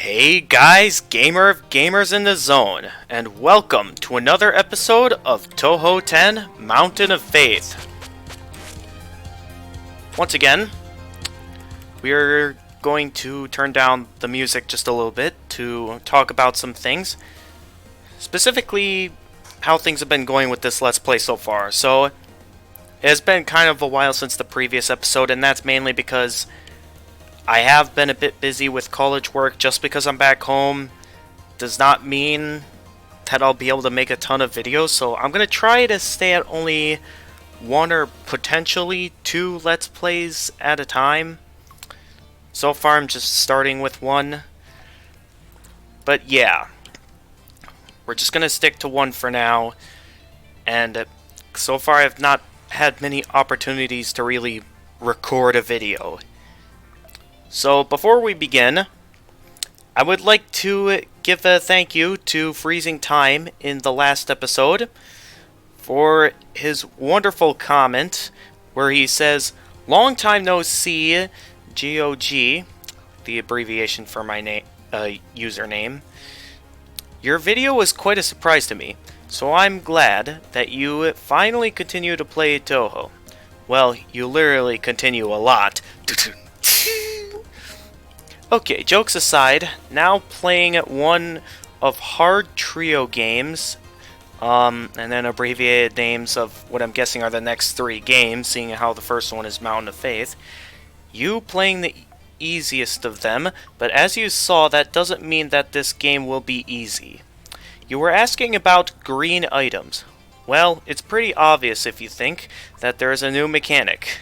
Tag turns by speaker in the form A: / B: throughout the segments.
A: Hey guys, gamer of gamers in the zone, and welcome to another episode of Touhou 10 Mountain of Faith. Once again, we're going to turn down the music just a little bit to talk about some things, specifically how things have been going with this Let's Play so far. So, it has been kind of a while since the previous episode, and that's mainly because I have been a bit busy with college work. Just because I'm back home does not mean that I'll be able to make a ton of videos, so I'm going to try to stay at only one or potentially two Let's Plays at a time. So far I'm just starting with one. But yeah, we're just going to stick to one for now, and so far I've not had many opportunities to really record a video. So, before we begin, I would like to give a thank you to Freezing Time in the last episode for his wonderful comment where he says, "Long time no see, GOG," the abbreviation for my username. "Your video was quite a surprise to me, so I'm glad that you finally continue to play Touhou. Well, you literally continue a lot." Okay, jokes aside, now playing one of hard trio games, and then abbreviated names of what I'm guessing are the next three games, seeing how the first one is Mountain of Faith. You playing the easiest of them, but as you saw, that doesn't mean that this game will be easy. You were asking about green items. Well, it's pretty obvious if you think that there is a new mechanic.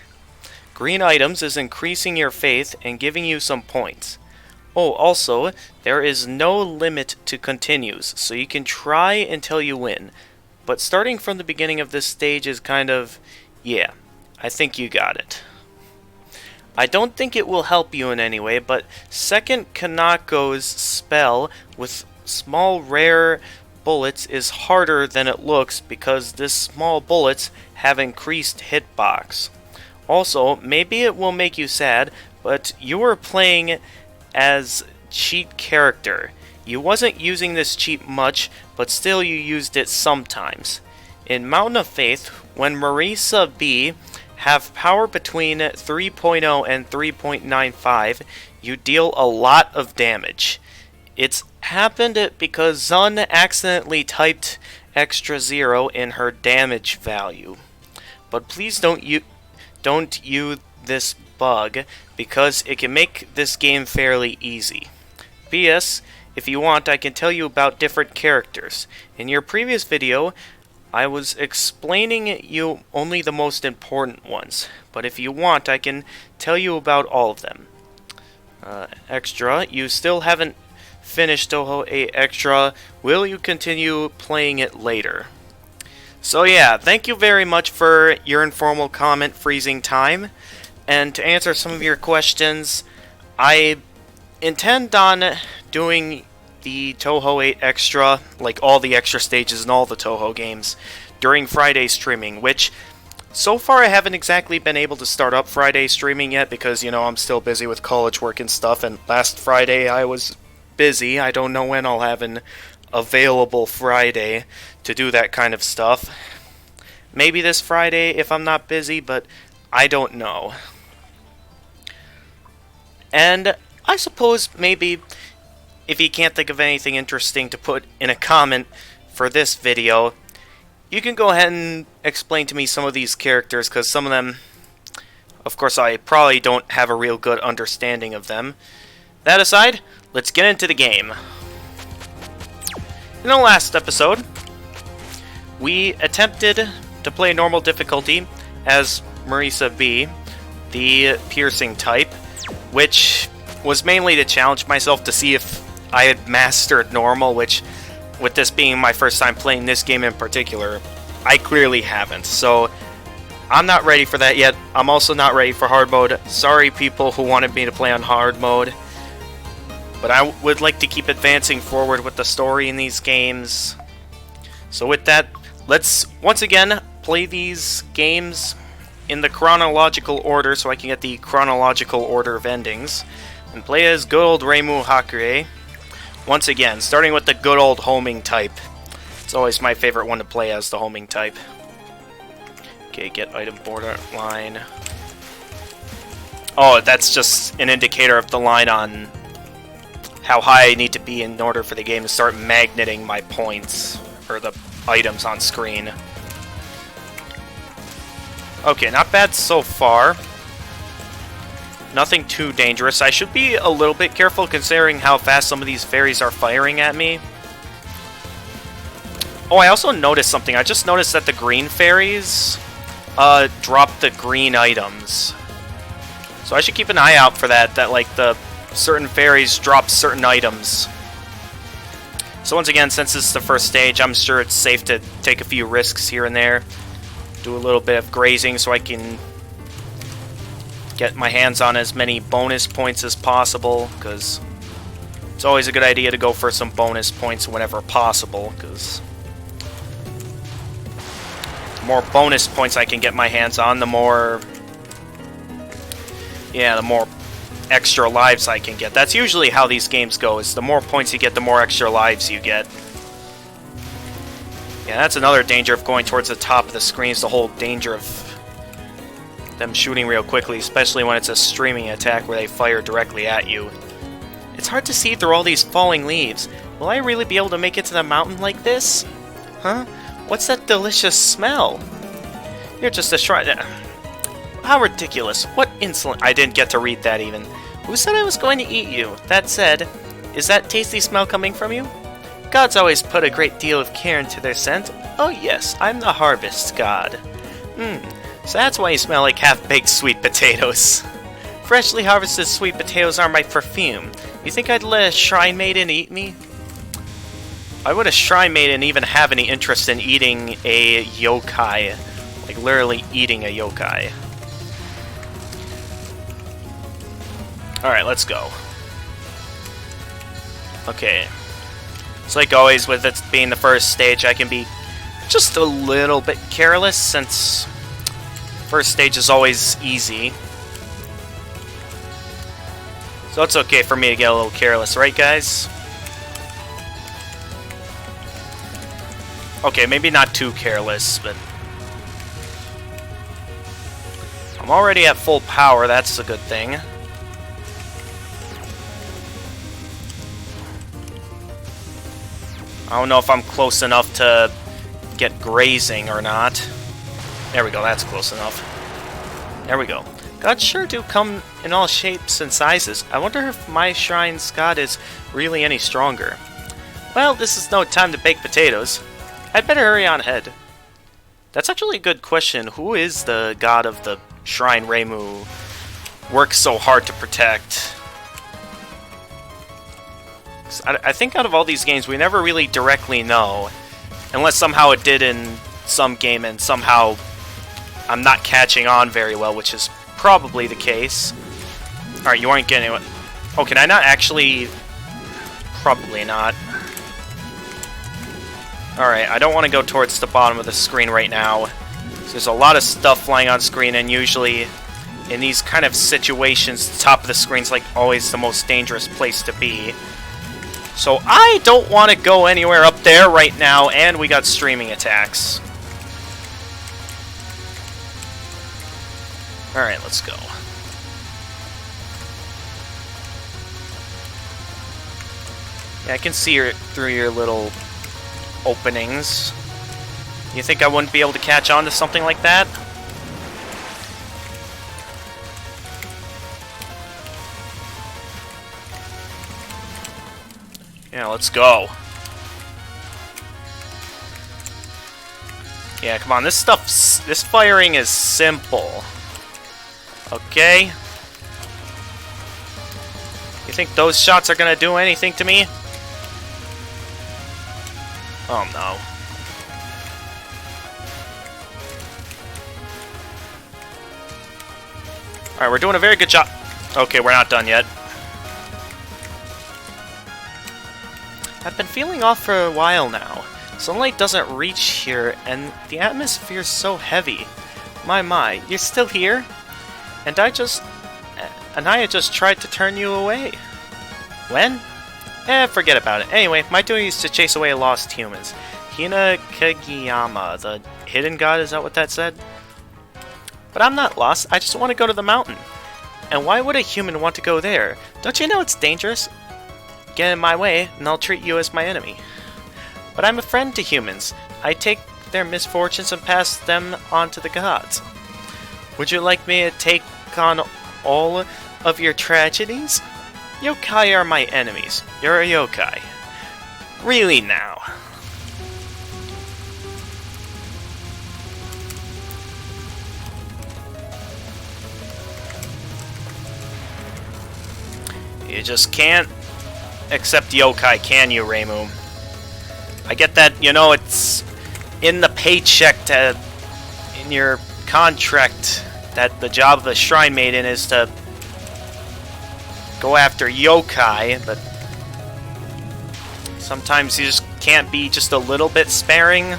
A: Green items is increasing your faith and giving you some points. Oh, also, there is no limit to continues, so you can try until you win. But starting from the beginning of this stage is kind of, yeah, I think you got it. I don't think it will help you in any way, but second Kanako's spell with small rare bullets is harder than it looks because this small bullets have increased hitbox. Also, maybe it will make you sad, but you were playing as cheat character. You wasn't using this cheat much, but still you used it sometimes. In Mountain of Faith, when Marisa B have power between 3.0 and 3.95, you deal a lot of damage. It's happened because Zun accidentally typed extra 0 in her damage value. But please don't use this bug because it can make this game fairly easy. P.S. If you want, I can tell you about different characters. In your previous video, I was explaining you only the most important ones, but if you want, I can tell you about all of them. Extra, you still haven't finished Touhou 8 Extra. Will you continue playing it later? So yeah, thank you very much for your informal comment, Freezing Time. And to answer some of your questions, I intend on doing the Touhou 8 Extra, like all the extra stages in all the Touhou games, during Friday streaming, which so far I haven't exactly been able to start up Friday streaming yet because, you know, I'm still busy with college work and stuff, and last Friday I was busy. I don't know when I'll have an available Friday to do that kind of stuff. Maybe this Friday if I'm not busy, but I don't know. And I suppose maybe if you can't think of anything interesting to put in a comment for this video, you can go ahead and explain to me some of these characters, because some of them, of course, I probably don't have a real good understanding of them. That aside, let's get into the game. In the last episode, we attempted to play normal difficulty as Marisa B, the piercing type, which was mainly to challenge myself to see if I had mastered normal, which, with this being my first time playing this game in particular, I clearly haven't. So, I'm not ready for that yet. I'm also not ready for hard mode. Sorry people who wanted me to play on hard mode. But I would like to keep advancing forward with the story in these games. So with that, let's once again play these games in the chronological order so I can get the chronological order of endings. And play as good old Reimu Hakure. Once again, starting with the good old homing type. It's always my favorite one to play as the homing type. Okay, get item borderline. Oh, that's just an indicator of the line on how high I need to be in order for the game to start magneting my points, or the items on screen. Okay, not bad so far. Nothing too dangerous. I should be a little bit careful considering how fast some of these fairies are firing at me. Oh, I also noticed something. I just noticed that the green fairies drop the green items. So I should keep an eye out for that, like the certain fairies drop certain items. So once again, since this is the first stage, I'm sure it's safe to take a few risks here and there. Do a little bit of grazing so I can get my hands on as many bonus points as possible, because it's always a good idea to go for some bonus points whenever possible, because the more bonus points I can get my hands on, the more extra lives I can get. That's usually how these games go, is the more points you get, the more extra lives you get. Yeah, that's another danger of going towards the top of the screen, is the whole danger of them shooting real quickly, especially when it's a streaming attack where they fire directly at you. It's hard to see through all these falling leaves. Will I really be able to make it to the mountain like this? Huh? What's that delicious smell? You're just a shrine. How ridiculous. What insolent. I didn't get to read that even. Who said I was going to eat you? That said, is that tasty smell coming from you? Gods always put a great deal of care into their scent. Oh yes, I'm the harvest god. So that's why you smell like half-baked sweet potatoes. Freshly harvested sweet potatoes are my perfume. You think I'd let a shrine maiden eat me? Why would a shrine maiden even have any interest in eating a yokai? Like, literally eating a yokai. Alright, let's go. Okay. It's like always, with it being the first stage, I can be just a little bit careless, since first stage is always easy. So it's okay for me to get a little careless, right guys? Okay, maybe not too careless, but I'm already at full power, that's a good thing. I don't know if I'm close enough to get grazing or not. There we go, that's close enough. There we go. Gods sure do come in all shapes and sizes. I wonder if my shrine's god is really any stronger. Well, this is no time to bake potatoes. I'd better hurry on ahead. That's actually a good question. Who is the god of the shrine Reimu works so hard to protect? I think out of all these games, we never really directly know. Unless somehow it did in some game and somehow I'm not catching on very well, which is probably the case. Alright, you aren't getting it. Oh, can I not actually? Probably not. Alright, I don't want to go towards the bottom of the screen right now. There's a lot of stuff flying on screen, and usually in these kind of situations, the top of the screen's like always the most dangerous place to be. So I don't want to go anywhere up there right now, and we got streaming attacks. Alright, let's go. Yeah, I can see through your little openings. You think I wouldn't be able to catch on to something like that? Yeah, let's go. Yeah, come on, this firing is simple. Okay. You think those shots are gonna do anything to me? Oh no. Alright, we're doing a very good job. Okay, we're not done yet. I've been feeling off for a while now. Sunlight doesn't reach here, and the atmosphere's so heavy. My, you're still here? And I had just tried to turn you away. When? Forget about it. Anyway, my duty is to chase away lost humans. Hina Kageyama, the hidden god, is that what that said? But I'm not lost, I just want to go to the mountain. And why would a human want to go there? Don't you know it's dangerous? Get in my way, and I'll treat you as my enemy. But I'm a friend to humans. I take their misfortunes and pass them on to the gods. Would you like me to take on all of your tragedies? Yokai are my enemies. You're a yokai. Really now. You just can't accept yokai, can you, Reimu? I get that, you know, it's in the paycheck, in your contract, that the job of the Shrine Maiden is to go after yokai, but sometimes you just can't be just a little bit sparing.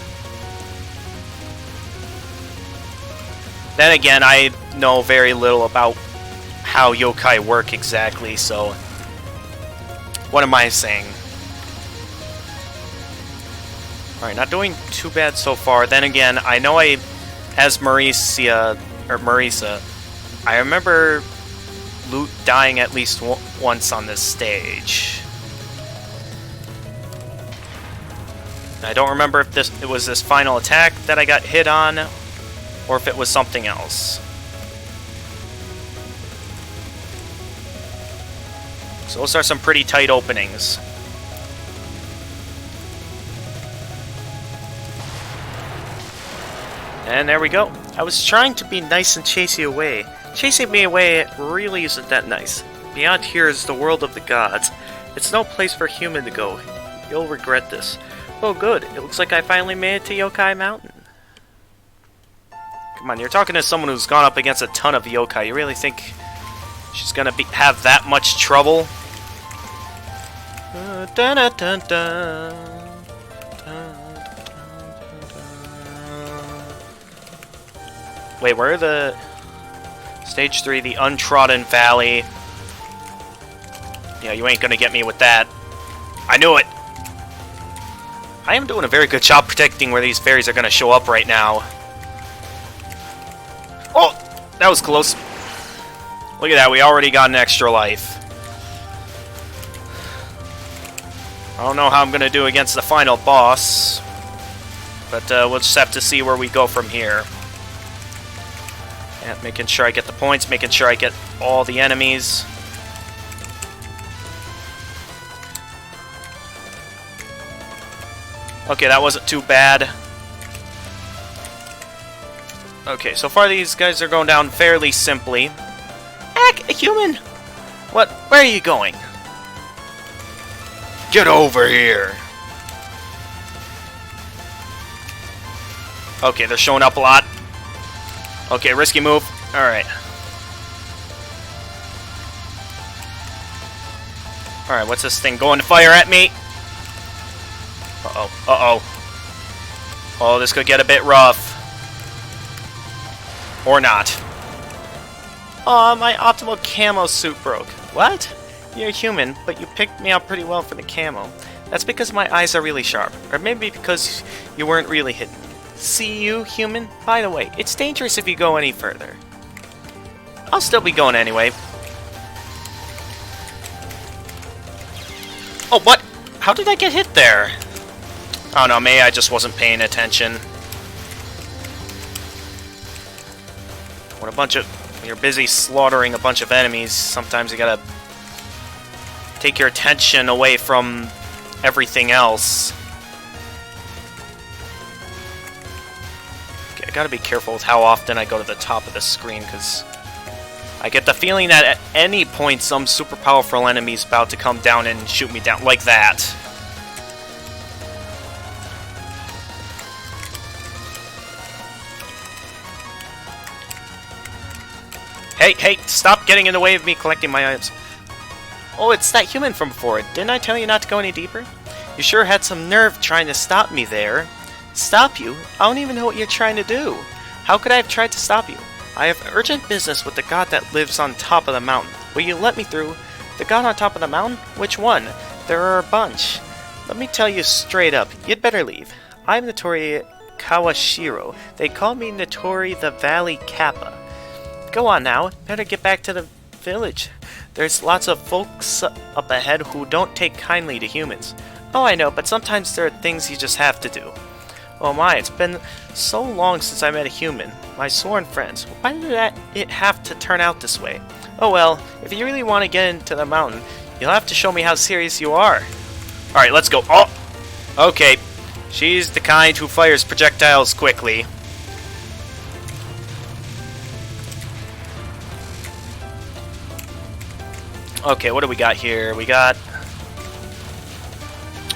A: Then again, I know very little about how yokai work exactly, so what am I saying? Alright, not doing too bad so far. Then again, I know as Marisa, I remember Lute dying at least once on this stage. I don't remember if it was this final attack that I got hit on, or if it was something else. So those are some pretty tight openings. And there we go. I was trying to be nice and chase you away. Chasing me away really isn't that nice. Beyond here is the world of the gods. It's no place for a human to go. You'll regret this. Oh good, it looks like I finally made it to Yokai Mountain. Come on, you're talking to someone who's gone up against a ton of yokai. You really think she's gonna have that much trouble? Wait, where are the... Stage 3, the Untrodden Valley. Yeah, you ain't gonna get me with that. I knew it! I am doing a very good job predicting where these fairies are gonna show up right now. Oh! That was close. Look at that, we already got an extra life. I don't know how I'm gonna do against the final boss. But we'll just have to see where we go from here. Yeah, making sure I get the points, making sure I get all the enemies. Okay, that wasn't too bad. Okay, so far these guys are going down fairly simply. Heck, a human! What? Where are you going? Get over here! Okay, they're showing up a lot. Okay, risky move. Alright. Alright, what's this thing going to fire at me? Uh-oh. Uh-oh. Oh, this could get a bit rough. Or not. Aw, my optimal camo suit broke. What? You're human, but you picked me up pretty well for the camo. That's because my eyes are really sharp. Or maybe because you weren't really hidden. See you, human? By the way, it's dangerous if you go any further. I'll still be going anyway. Oh, what? How did I get hit there? Oh no, maybe I just wasn't paying attention. When you're busy slaughtering a bunch of enemies, sometimes you gotta take your attention away from everything else. Okay, I gotta be careful with how often I go to the top of the screen, because I get the feeling that at any point some super powerful enemy is about to come down and shoot me down, like that. Hey, stop getting in the way of me collecting my items. Oh, it's that human from before. Didn't I tell you not to go any deeper? You sure had some nerve trying to stop me there. Stop you? I don't even know what you're trying to do. How could I have tried to stop you? I have urgent business with the god that lives on top of the mountain. Will you let me through? The god on top of the mountain? Which one? There are a bunch. Let me tell you straight up, you'd better leave. I'm Notori Kawashiro. They call me Notori the Valley Kappa. Go on now, better get back to the village. There's lots of folks up ahead who don't take kindly to humans. Oh, I know, but sometimes there are things you just have to do. Oh my, it's been so long since I met a human. My sworn friends. Why did it have to turn out this way? Oh well, if you really want to get into the mountain, you'll have to show me how serious you are. Alright, let's go. Oh! Okay. She's the kind who fires projectiles quickly. Okay, what do we got here? We got...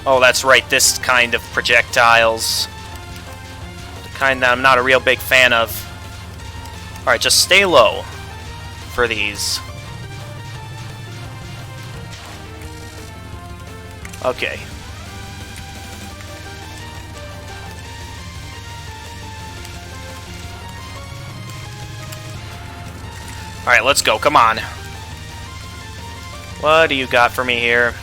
A: Oh, that's right, this kind of projectiles. The kind that I'm not a real big fan of. Alright, just stay low for these. Okay. Alright, let's go. Come on. What do you got for me here?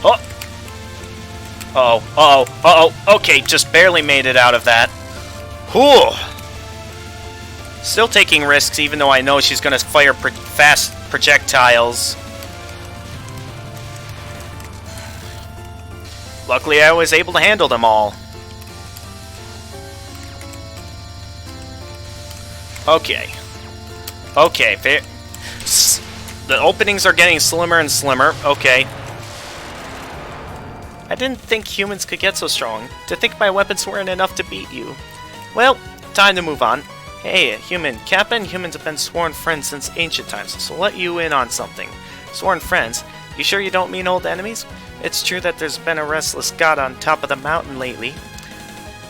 A: Oh! Uh-oh. Uh-oh. Uh-oh. Okay, just barely made it out of that. Whew! Still taking risks, even though I know she's going to fire fast projectiles. Luckily, I was able to handle them all. Okay. Okay, the openings are getting slimmer and slimmer. Okay. I didn't think humans could get so strong. To think my weapons weren't enough to beat you. Well, time to move on. Hey, human. Kappa and humans have been sworn friends since ancient times, so let you in on something. Sworn friends? You sure you don't mean old enemies? It's true that there's been a restless god on top of the mountain lately.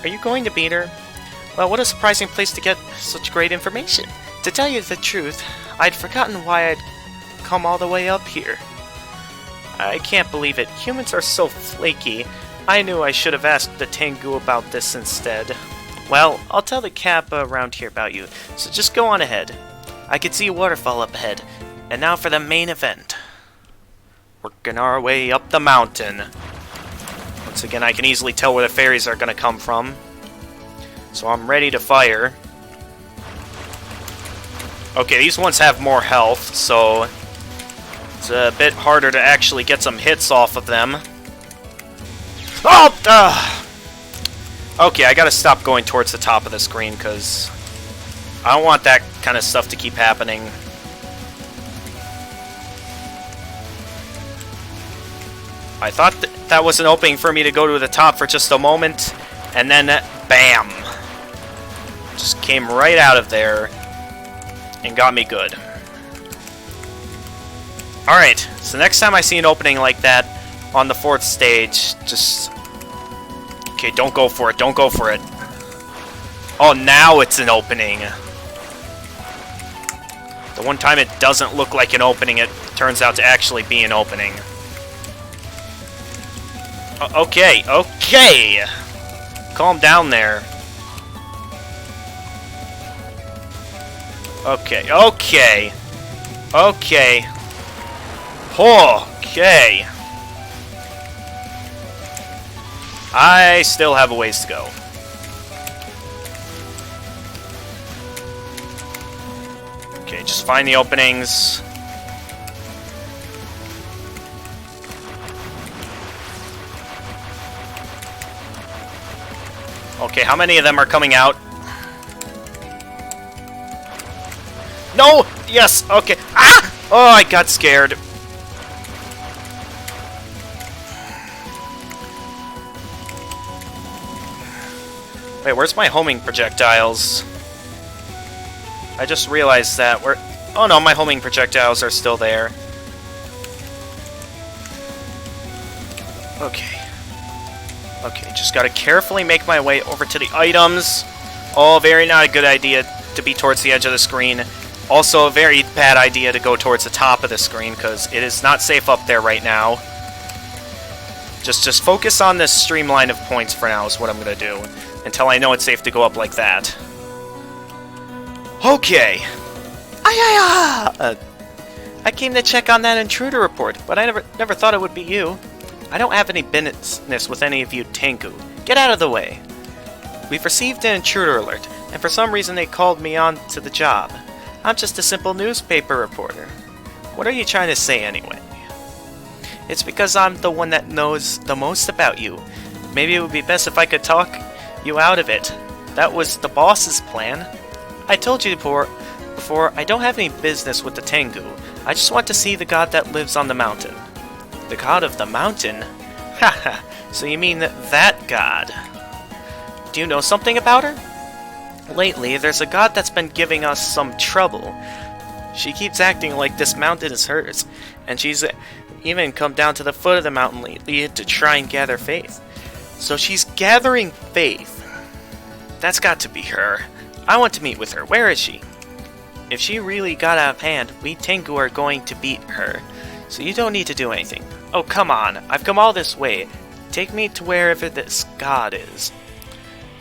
A: Are you going to beat her? Well, what a surprising place to get such great information. To tell you the truth, I'd forgotten why I'd come all the way up here. I can't believe it. Humans are so flaky. I knew I should have asked the Tengu about this instead. Well, I'll tell the Kappa around here about you, so just go on ahead. I can see a waterfall up ahead. And now for the main event. Working our way up the mountain. Once again, I can easily tell where the fairies are going to come from. So I'm ready to fire. Okay, these ones have more health, so it's a bit harder to actually get some hits off of them. Oh! Okay, I gotta stop going towards the top of the screen, because I don't want that kind of stuff to keep happening. I thought that was an opening for me to go to the top for just a moment, and then BAM! Just came right out of there and got me good. Alright, so next time I see an opening like that on the 4th stage, just... Okay, don't go for it, don't go for it. Oh, now it's an opening. The one time it doesn't look like an opening, it turns out to actually be an opening. Okay, okay! Calm down there. Okay, okay. Okay. Okay. I still have a ways to go. Okay, just find the openings. Okay, how many of them are coming out? No! Yes! Okay. Ah! Oh, I got scared. Wait, where's my homing projectiles? I just realized that we're... Oh no, my homing projectiles are still there. Okay. Okay, just gotta carefully make my way over to the items. Oh, very not a good idea to be towards the edge of the screen. Also, a very bad idea to go towards the top of the screen, because it is not safe up there right now. Just focus on this streamline of points for now is what I'm gonna do. Until I know it's safe to go up like that. Okay. I came to check on that intruder report, but I never thought it would be you. I don't have any business with any of you Tengu. Get out of the way. We've received an intruder alert, and for some reason they called me on to the job. I'm just a simple newspaper reporter. What are you trying to say anyway? It's because I'm the one that knows the most about you. Maybe it would be best if I could talk you out of it. That was the boss's plan. I told you before, I don't have any business with the Tengu. I just want to see the god that lives on the mountain. The god of the mountain? Haha, so you mean that god? Do you know something about her? Lately, there's a god that's been giving us some trouble. She keeps acting like this mountain is hers, and she's even come down to the foot of the mountain lately to try and gather faith. So she's gathering faith. That's got to be her. I want to meet with her. Where is she? If she really got out of hand, we Tengu are going to beat her. So you don't need to do anything. Oh, come on. I've come all this way. Take me to wherever this god is.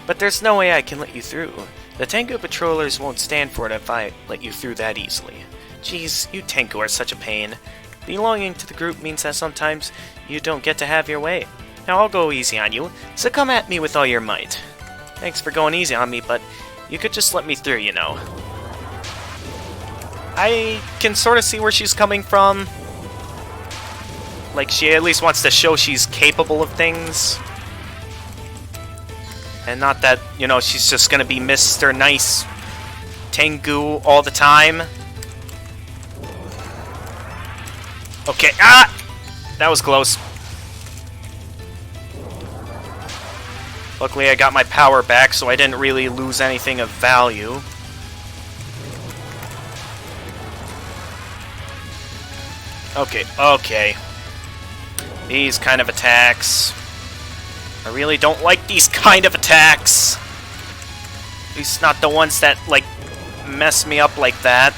A: But there's no way I can let you through. The Tengu patrollers won't stand for it if I let you through that easily. Jeez, you Tengu are such a pain. Belonging to the group means that sometimes you don't get to have your way. Now I'll go easy on you, so come at me with all your might. Thanks for going easy on me, but you could just let me through, you know. I can sort of see where she's coming from. Like, she at least wants to show she's capable of things. And not that, you know, she's just gonna be Mr. Nice Tengu all the time. Okay, that was close. Luckily I got my power back, so I didn't really lose anything of value. Okay. These kind of attacks. I really don't like these kind of attacks. At least not the ones that, like, mess me up like that.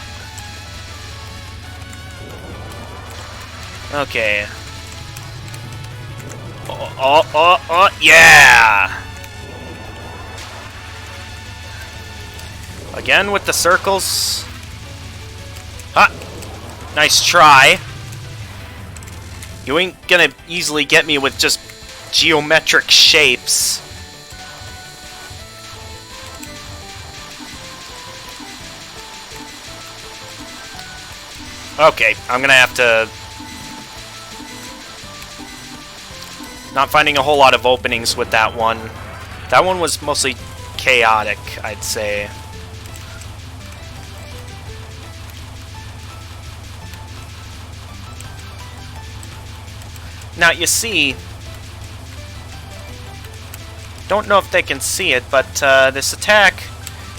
A: Okay. Yeah! Again with the circles. Ha! Nice try. You ain't gonna easily get me with just geometric shapes. Okay, I'm gonna have to... Not finding a whole lot of openings with that one. That one was mostly chaotic, I'd say. Now, you see... Don't know if they can see it, but this attack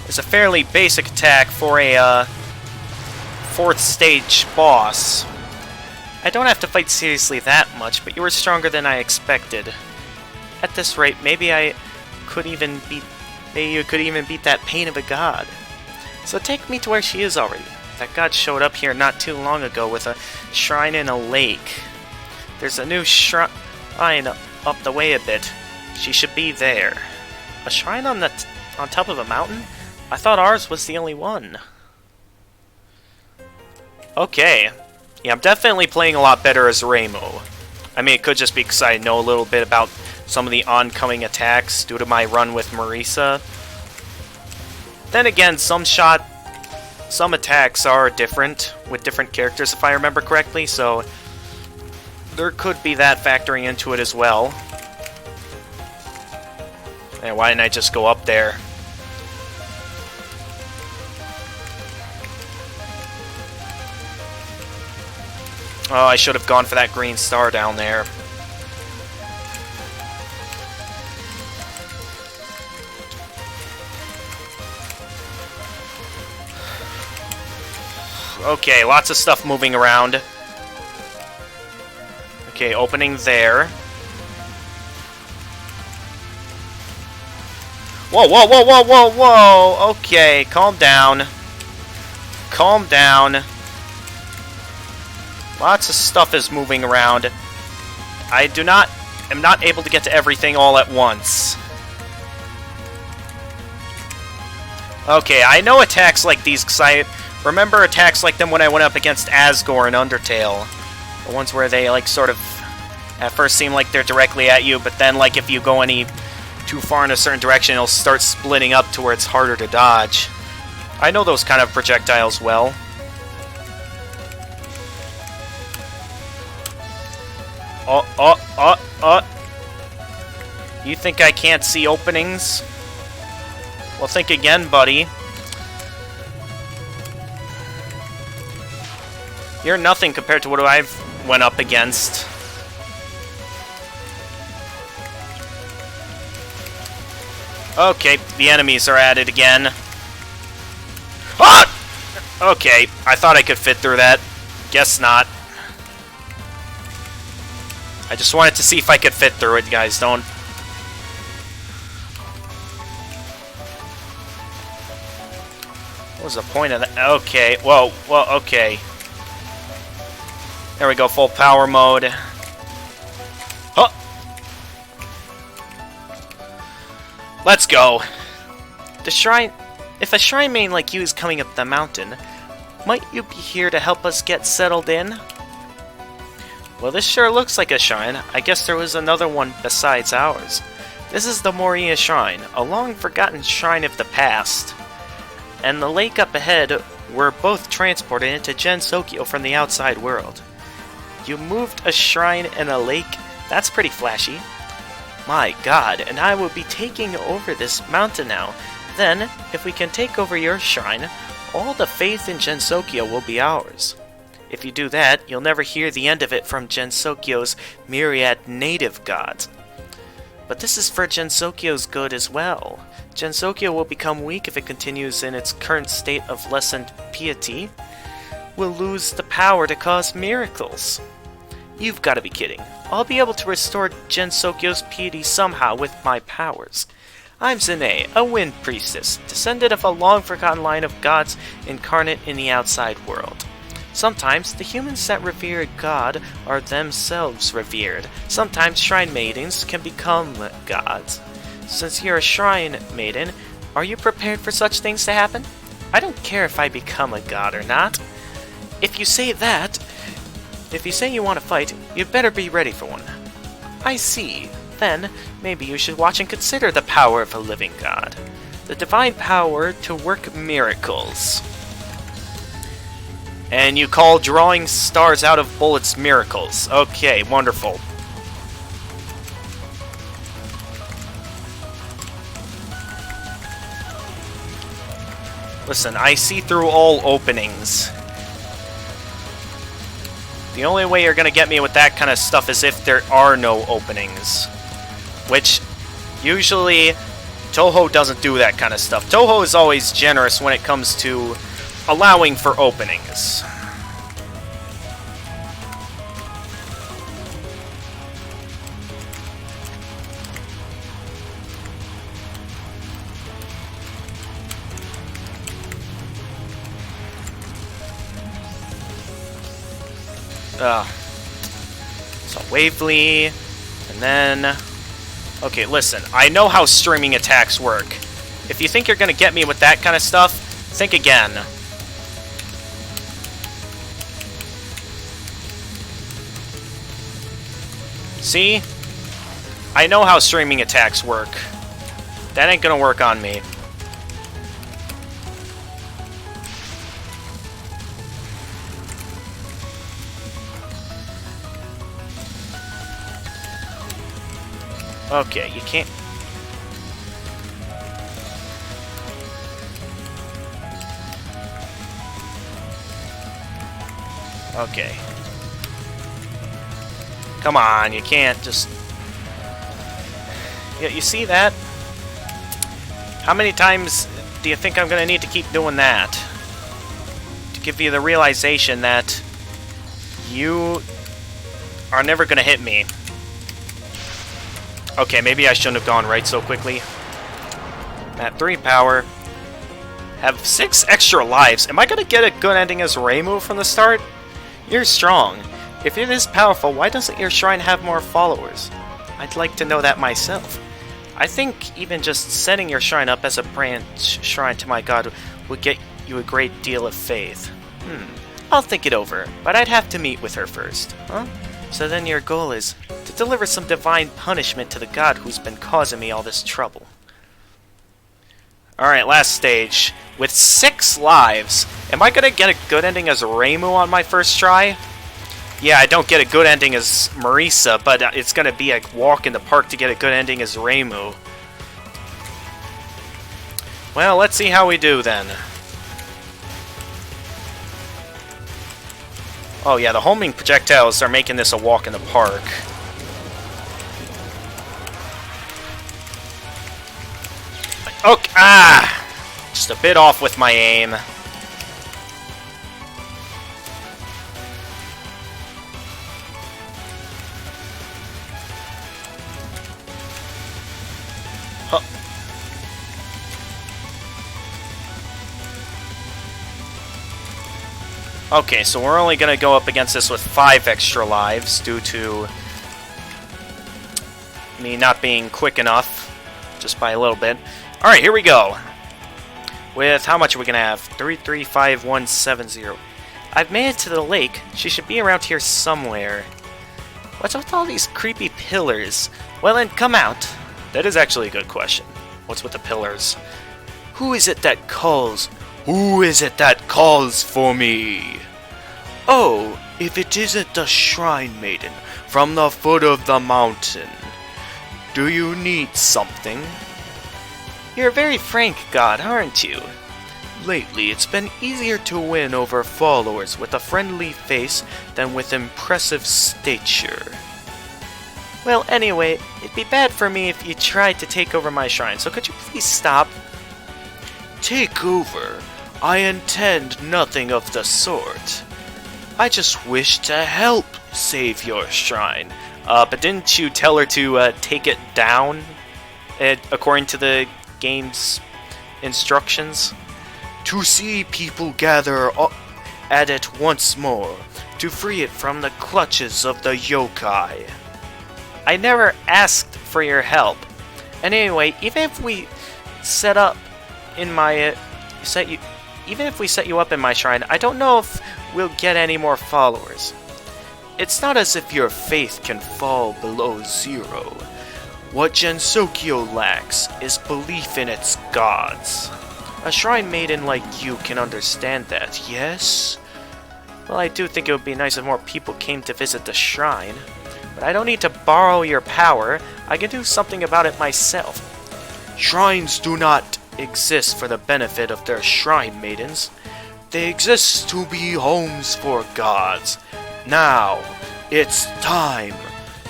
A: is a fairly basic attack for a 4th stage boss. I don't have to fight seriously that much, but you were stronger than I expected. At this rate, maybe you could even beat that pain of a god. So take me to where she is already. That god showed up here not too long ago with a shrine in a lake. There's a new shrine up the way a bit. She should be there. A shrine on top of a mountain? I thought ours was the only one. Okay. Yeah, I'm definitely playing a lot better as Reimu. I mean, it could just be because I know a little bit about some of the oncoming attacks due to my run with Marisa. Then again, some attacks are different with different characters, if I remember correctly, so there could be that factoring into it as well. And why didn't I just go up there? Oh, I should have gone for that green star down there. Okay, lots of stuff moving around. Okay, opening there. Whoa! Okay, calm down. Calm down. Lots of stuff is moving around. I am not able to get to everything all at once. Okay, I know attacks like these because I Remember attacks like them when I went up against Asgore and Undertale. The ones where they, like, sort of at first seem like they're directly at you, but then, like, if you go any too far in a certain direction, it'll start splitting up to where it's harder to dodge. I know those kind of projectiles well. You think I can't see openings? Well, think again, buddy. You're nothing compared to what I've went up against. Okay, the enemies are at it again. Ah! Okay, I thought I could fit through that. Guess not. I just wanted to see if I could fit through it, guys. Don't... What was the point of that? Okay, well, okay. There we go, full power mode. Huh! Let's go. The shrine... If a shrine main like you is coming up the mountain, might you be here to help us get settled in? Well, this sure looks like a shrine. I guess there was another one besides ours. This is the Moria Shrine, a long-forgotten shrine of the past. And the lake up ahead were both transported into Gensokyo from the outside world. You moved a shrine and a lake? That's pretty flashy. My god, and I will be taking over this mountain now. Then, if we can take over your shrine, all the faith in Gensokyo will be ours. If you do that, you'll never hear the end of it from Gensokyo's myriad native gods. But this is for Gensokyo's good as well. Gensokyo will become weak if it continues in its current state of lessened piety. We'll lose the power to cause miracles. You've got to be kidding. I'll be able to restore Gensokyo's piety somehow with my powers. I'm Zine, a wind priestess, descendant of a long-forgotten line of gods incarnate in the outside world. Sometimes the humans that revere a god are themselves revered. Sometimes shrine maidens can become gods. Since you're a shrine maiden, are you prepared for such things to happen? I don't care if I become a god or not. If you say you want to fight, you better be ready for one. I see. Then, maybe you should watch and consider the power of a living god. The divine power to work miracles. And you call drawing stars out of bullets miracles. Okay, wonderful. Listen, I see through all openings. The only way you're gonna get me with that kind of stuff is if there are no openings. Which, usually, Touhou doesn't do that kind of stuff. Touhou is always generous when it comes to allowing for openings. So Wavely, and then... Okay, listen, I know how streaming attacks work. If you think you're gonna get me with that kind of stuff, think again. See? I know how streaming attacks work. That ain't gonna work on me. Okay, you can't... Okay. Come on, you can't just... Yeah, you see that? How many times do you think I'm gonna need to keep doing that? To give you the realization that you are never gonna hit me. Okay, maybe I shouldn't have gone right so quickly. At 3 power. Have 6 extra lives. Am I gonna get a good ending as Reimu from the start? You're strong. If you're this powerful, why doesn't your shrine have more followers? I'd like to know that myself. I think even just setting your shrine up as a branch shrine to my god would get you a great deal of faith. I'll think it over, but I'd have to meet with her first. Huh? So then your goal is to deliver some divine punishment to the god who's been causing me all this trouble. Alright, last stage. With 6 lives, am I gonna get a good ending as Reimu on my first try? Yeah, I don't get a good ending as Marisa, but it's gonna be a walk in the park to get a good ending as Reimu. Well, let's see how we do then. Oh yeah, the homing projectiles are making this a walk in the park. Okay, just a bit off with my aim. Huh. Okay, so we're only gonna go up against this with 5 extra lives due to me not being quick enough, just by a little bit. Alright, here we go. With how much are we gonna have? 335170. I've made it to the lake. She should be around here somewhere. What's with all these creepy pillars? Well then, come out. That is actually a good question. What's with the pillars? Who is it that calls? Who is it that calls for me? Oh, if it isn't the Shrine Maiden from the foot of the mountain. Do you need something? You're a very frank god, aren't you? Lately, it's been easier to win over followers with a friendly face than with impressive stature. Well, anyway, it'd be bad for me if you tried to take over my shrine, so could you please stop? Take over? I intend nothing of the sort. I just wish to help save your shrine. But didn't you tell her to take it down, according to the game's instructions? To see people gather at it once more, to free it from the clutches of the yokai. I never asked for your help. And anyway, even if we set you up in my shrine, I don't know if we'll get any more followers. It's not as if your faith can fall below 0. What Gensokyo lacks is belief in its gods. A shrine maiden like you can understand that, yes? Well, I do think it would be nice if more people came to visit the shrine. But I don't need to borrow your power. I can do something about it myself. Shrines do not exist for the benefit of their shrine maidens. They exist to be homes for gods. Now, it's time.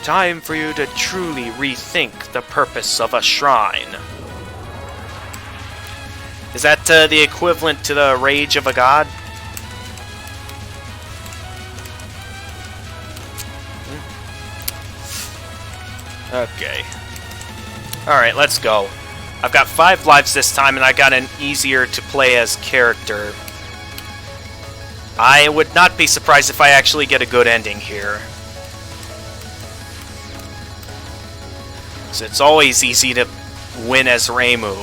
A: Time for you to truly rethink the purpose of a shrine. Is that the equivalent to the rage of a god? Okay. Alright, let's go. I've got 5 lives this time, and I got an easier to play as character. I would not be surprised if I actually get a good ending here. So it's always easy to win as Reimu.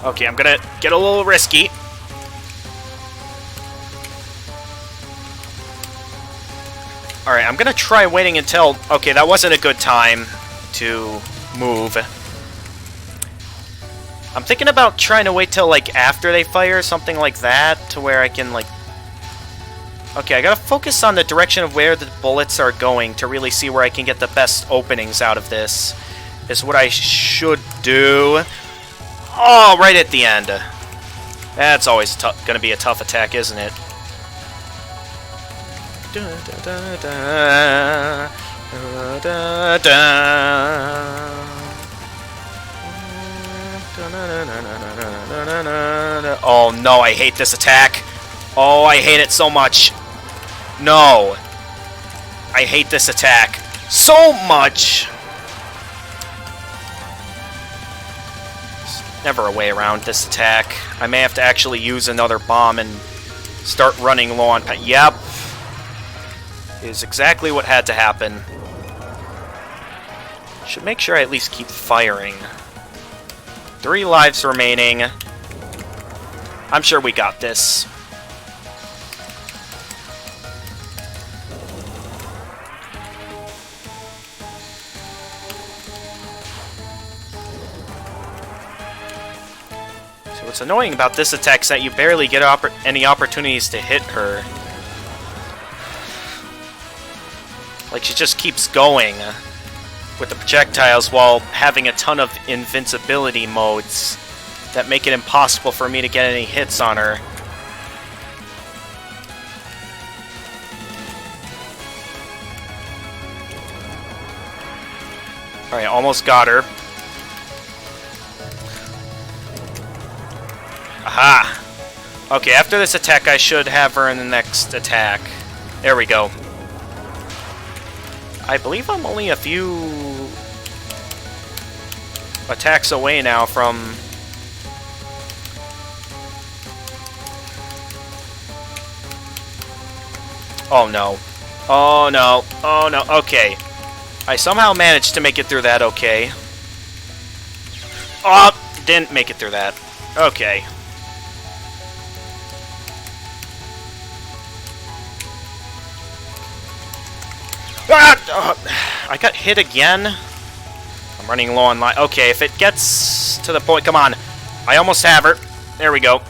A: Okay, I'm gonna get a little risky. Alright, I'm gonna try waiting until... Okay, that wasn't a good time to move. I'm thinking about trying to wait till, like, after they fire, something like that, to where I can, like... Okay, I gotta focus on the direction of where the bullets are going to really see where I can get the best openings out of this. Is what I should do. Oh, right at the end. That's always gonna be a tough attack, isn't it? Oh no, I hate this attack. Oh, I hate it so much. No. I hate this attack so much. There's never a way around this attack. I may have to actually use another bomb and start running low on... Yep. Is exactly what had to happen. Should make sure I at least keep firing. 3 lives remaining. I'm sure we got this. So what's annoying about this attack is that you barely get any opportunities to hit her. Like, she just keeps going with the projectiles while having a ton of invincibility modes that make it impossible for me to get any hits on her. Alright, almost got her. Aha! Okay, after this attack I should have her in the next attack. There we go. I believe I'm only a few attacks away now from... Oh no. Oh no. Oh no. Okay. I somehow managed to make it through that okay. Oh! Didn't make it through that. Okay. Ah! I got hit again. I'm running low on life. Okay, if it gets to the point... Come on. I almost have her. There we go.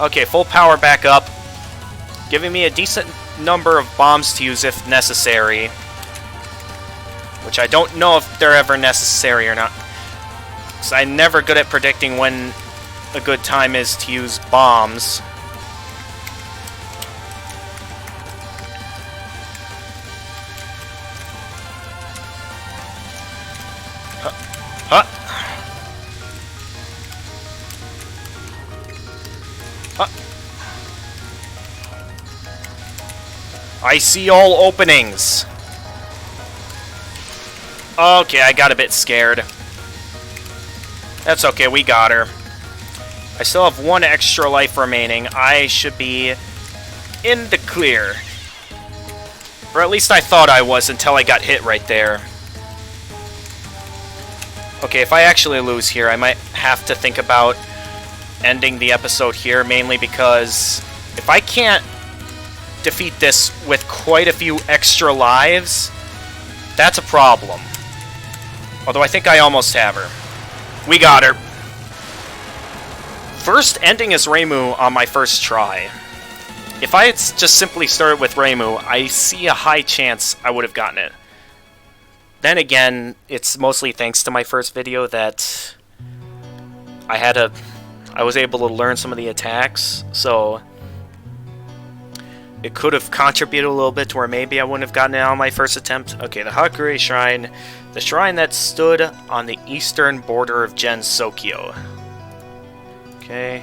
A: Okay, full power back up. Giving me a decent number of bombs to use if necessary. Which I don't know if they're ever necessary or not. Because I'm never good at predicting when a good time is to use bombs. I see all openings. Okay, I got a bit scared. That's okay, we got her. I still have 1 extra life remaining. I should be in the clear. Or at least I thought I was until I got hit right there. Okay, if I actually lose here, I might have to think about ending the episode here, mainly because if I can't defeat this with quite a few extra lives, that's a problem. Although I think I almost have her. We got her. First ending as Reimu on my first try. If I had just simply started with Reimu, I see a high chance I would have gotten it. Then again, it's mostly thanks to my first video that I was able to learn some of the attacks, so it could have contributed a little bit to where maybe I wouldn't have gotten it on my first attempt. Okay, the Hakurei Shrine. The shrine that stood on the eastern border of Gensokyo. Okay.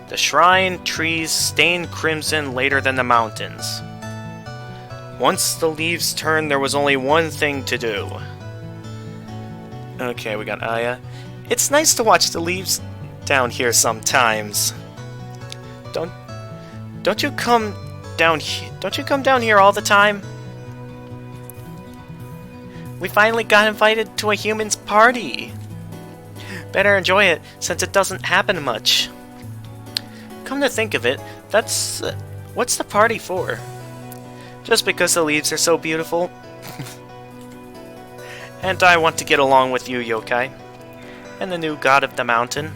A: The shrine trees stain crimson later than the mountains. Once the leaves turned, there was only one thing to do. Okay, we got Aya. It's nice to watch the leaves down here sometimes. Don't you come down here all the time? We finally got invited to a human's party. Better enjoy it, since it doesn't happen much. Come to think of it, what's the party for? Just because the leaves are so beautiful? And I want to get along with you, yokai. And the new god of the mountain.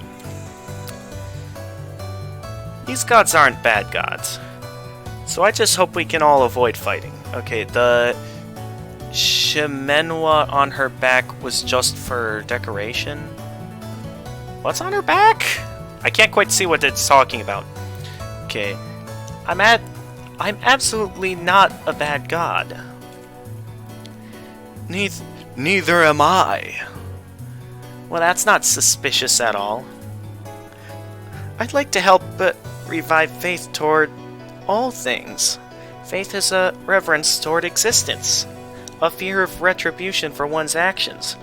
A: These gods aren't bad gods. So I just hope we can all avoid fighting. Okay, the Shimenwa on her back was just for decoration? What's on her back? I can't quite see what it's talking about. Okay. I'm absolutely not a bad god. Neither am I. Well, that's not suspicious at all. I'd like to help revive faith toward all things. Faith is a reverence toward existence, a fear of retribution for one's actions,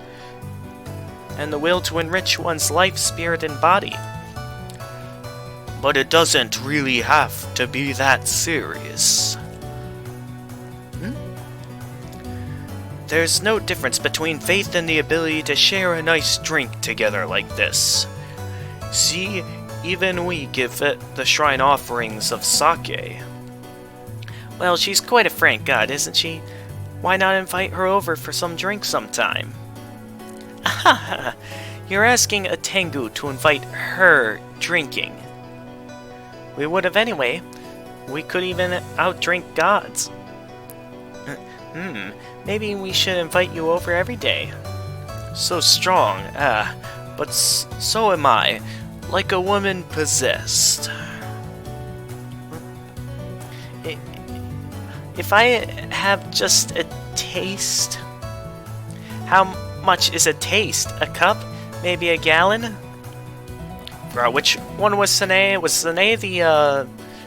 A: and the will to enrich one's life, spirit, and body. But it doesn't really have to be that serious. There's no difference between faith and the ability to share a nice drink together like this. See, even we give the shrine offerings of sake. Well, she's quite a frank god, isn't she? Why not invite her over for some drink sometime? Ahaha! You're asking a Tengu to invite her drinking. We would have anyway. We could even outdrink gods. Maybe we should invite you over every day. So strong, but so am I, like a woman possessed. If I have just a taste? How much is a taste? A cup? Maybe a gallon? Which one was Sine? Was Sine the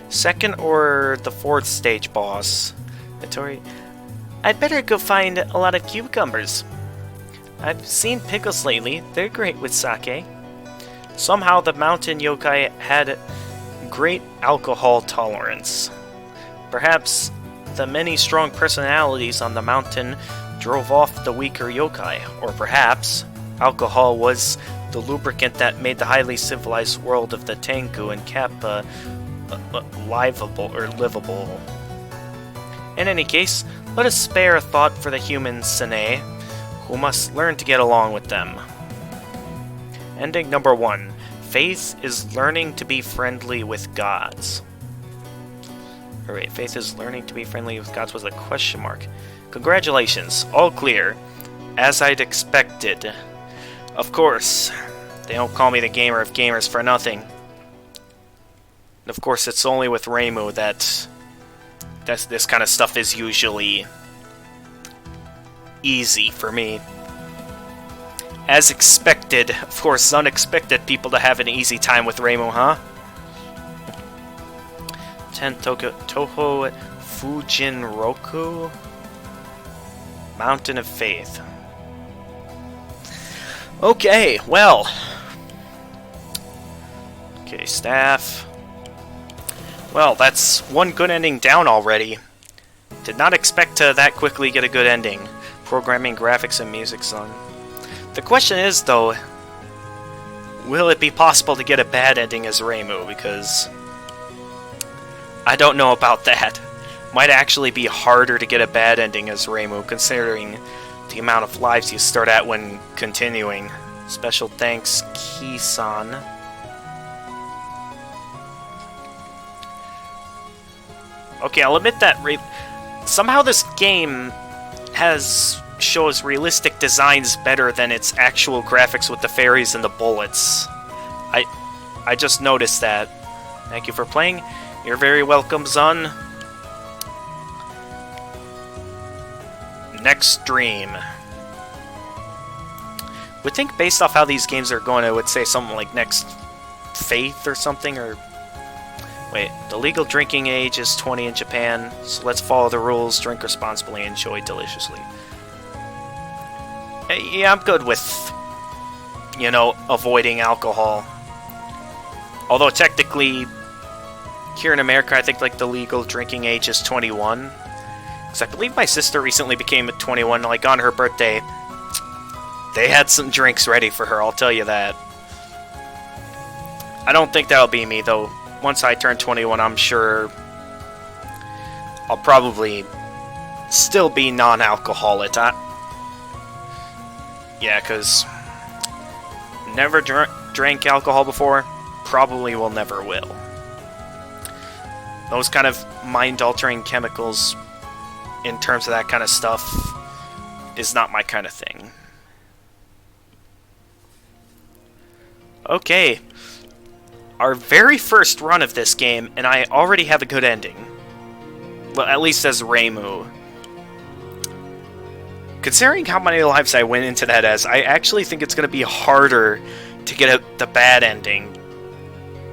A: second or the fourth stage boss? Vittori? I'd better go find a lot of cucumbers. I've seen pickles lately. They're great with sake. Somehow the mountain yokai had great alcohol tolerance. Perhaps the many strong personalities on the mountain drove off the weaker yokai, or perhaps alcohol was the lubricant that made the highly civilized world of the Tengu and Kappa livable. In any case, let us spare a thought for the human Sine, who must learn to get along with them. Ending number 1. Faith is learning to be friendly with gods. Alright, Faith is learning to be friendly with gods was a question mark. Congratulations, all clear. As I'd expected. Of course, they don't call me the gamer of gamers for nothing. And of course, it's only with Reimu that this kind of stuff is usually easy for me. As expected, of course, unexpected people to have an easy time with Reimu, huh? 10 Touhou Fujinroku? Mountain of Faith. Okay, well. Okay, staff. Well, that's one good ending down already. Did not expect to that quickly get a good ending. Programming, graphics, and music song. The question is, though, will it be possible to get a bad ending as Reimu? Because I don't know about that. Might actually be harder to get a bad ending as Reimu, considering the amount of lives you start at when continuing. Special thanks, Kisan. Okay, I'll admit that somehow this game shows realistic designs better than its actual graphics with the fairies and the bullets. I just noticed that. Thank you for playing. You're very welcome, Zun. Next stream. Would think based off how these games are going, I would say something like Next Faith or something, or... Wait, the legal drinking age is 20 in Japan, so let's follow the rules, drink responsibly, enjoy deliciously. Yeah, I'm good with, you know, avoiding alcohol. Although technically, here in America, I think like the legal drinking age is 21. Because I believe my sister recently became 21, like on her birthday. They had some drinks ready for her, I'll tell you that. I don't think that'll be me, though. Once I turn 21, I'm sure I'll probably still be non-alcoholic. Yeah, because never drank alcohol before, probably will never will. Those kind of mind-altering chemicals, in terms of that kind of stuff, is not my kind of thing. Okay. Our very first run of this game, and I already have a good ending. Well, at least as Reimu. Considering how many lives I went into that as, I actually think it's going to be harder to get the bad ending.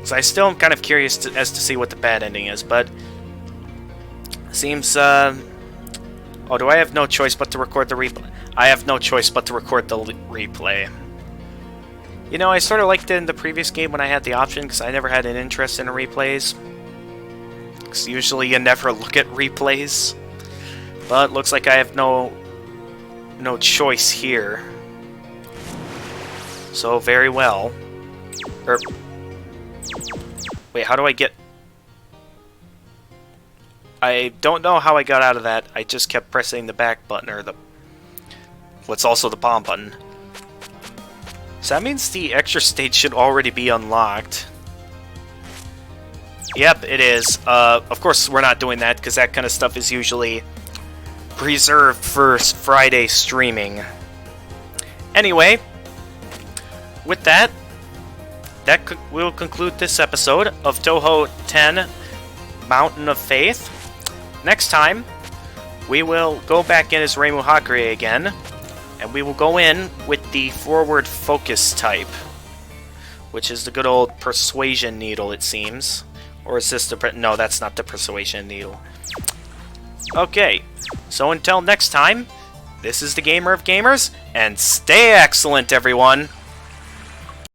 A: So I still am kind of curious as to see what the bad ending is, but... Seems, Oh, do I have no choice but to record the replay? I have no choice but to record the replay. You know, I sort of liked it in the previous game when I had the option, because I never had an interest in replays. Because usually you never look at replays. But looks like I have no no choice here. So, very well. Wait, how do I get... I don't know how I got out of that. I just kept pressing the back button, or the... what's also the bomb button. So that means the extra stage should already be unlocked. Yep, it is. Of course, we're not doing that, because that kind of stuff is usually preserved for Friday streaming. Anyway, with that, will conclude this episode of Touhou 10 Mountain of Faith. Next time, we will go back in as Reimu Hakure again, and we will go in with the forward focus type, which is the good old persuasion needle, it seems. Or is this the... no, that's not the persuasion needle. Okay, so until next time, this is the Gamer of Gamers, and stay excellent, everyone!